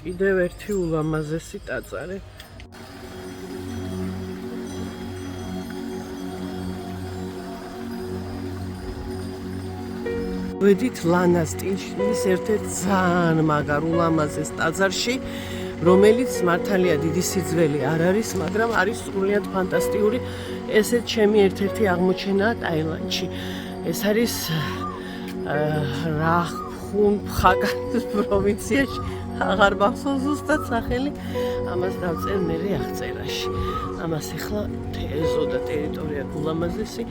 კიდევ ერთი ულამაზესი ტაძარი. ვედით ლანას სტილში ერთ-ერთ ძალიან მაგარ ულამაზეს ტაძარში, რომელიც მართალია დიდი სიძველი არ არის, მაგრამ არის სრულიად ფანტასტიკური. ესეც ჩემი ერთ-ერთი აღმოჩენაა ტაილანდში. ეს არის რახფუნ ფხაკანის პროვინციაში. აღარ მახსოვს ზუსტად სახელი, ამას დავწერ მერე აღწერაში. ამას ახლა ეზო და ტერიტორია ულამაზესი.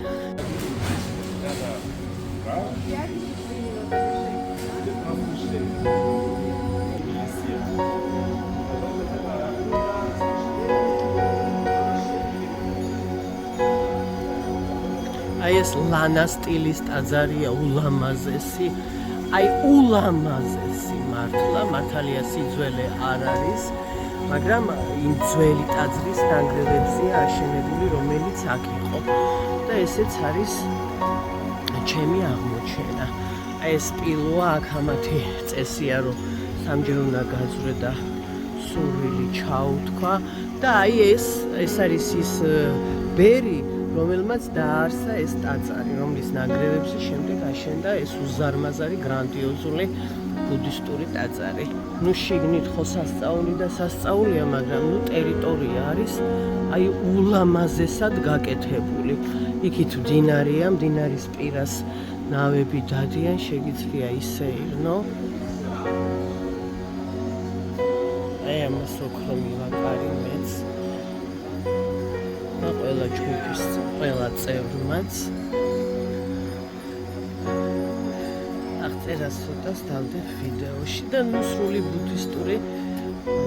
აი ეს ლანა სტილის ტაძარია ულამაზესი. აი ულამაზესი მართალია სიძველე არ არის, მაგრამ იმ ძველი ტაძრის ნანგრევებზეა აშენებული, რომელიც აქ იყო და ესეც არის ჩემი აღმოჩენა. აი ეს სპილოა აქ ამათი წესია, რომ სამჯერ უნდა გაძვრე და სურვილი ჩაუთქვა და აი ეს არის ის ბერი, რომელმაც დააარსა ეს ტაძარი, რომლის ნანგრევებზე შემდეგ აშენდა ეს უზარმაზარი გრანდიოზული ბუდისტური ტაძარი. ნუ შიგნით ხო სასწაული და სასწაულია, მაგრამ ნუ ტერიტორია არის აი ულამაზესად გაკეთებული. იქით მდინარეა, მდინარის პირას ნავები დადიან, შეგიძლია ისე ირნო. აი ამას ოქრო მივაკარი მეც. და ყველა ჯგუფის ყველა წევრმაც. აღწერას ცოტას დავდებ ვიდეოში და ნუ სრული ბუდისტური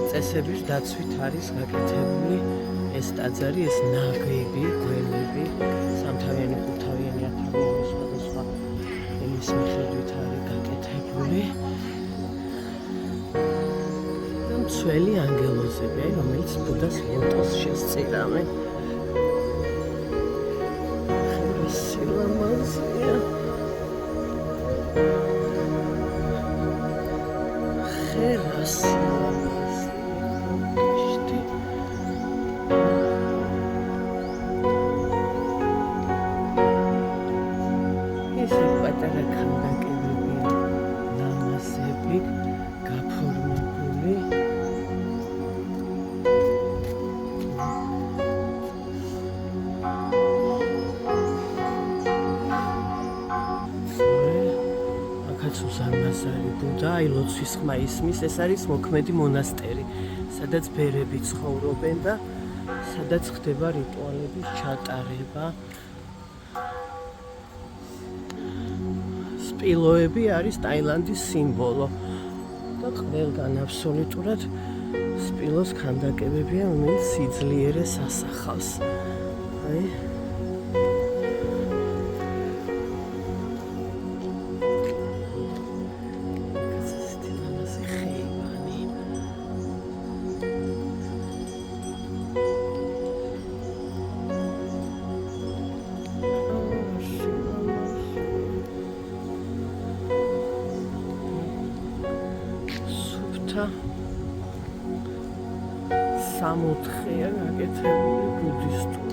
წესების დაცვით არის გაკეთებული ეს ტაძარი, ეს ნაგები, გველები, სამთავიანი, ხუთთავიანი, ათთავიანი სხვადასხვა იმის მიხედვით არის გაკეთებული. და მცველი ანგელოზები, რომელიც ბუდას ლოტოს შესწირავენ. სილამაზია. ესე პატარა ქანდაკებებია, ლამაზები, გაფორმებული. უზარმაზარი ბუდა, აი ლოცვის ხმა ისმის, ეს არის მოქმედი მონასტერი, სადაც ბერები ცხოვრობენ და სადაც ხდება რიტუალების ჩატარება. სპილოები არის ტაილანდის სიმბოლო და ყველგან აბსოლუტურად სპილოს ქანდაკებებია, რომელიც სიძლიერეს ასახავს. აი სამოთხეა გაკეთებული ბუდისტური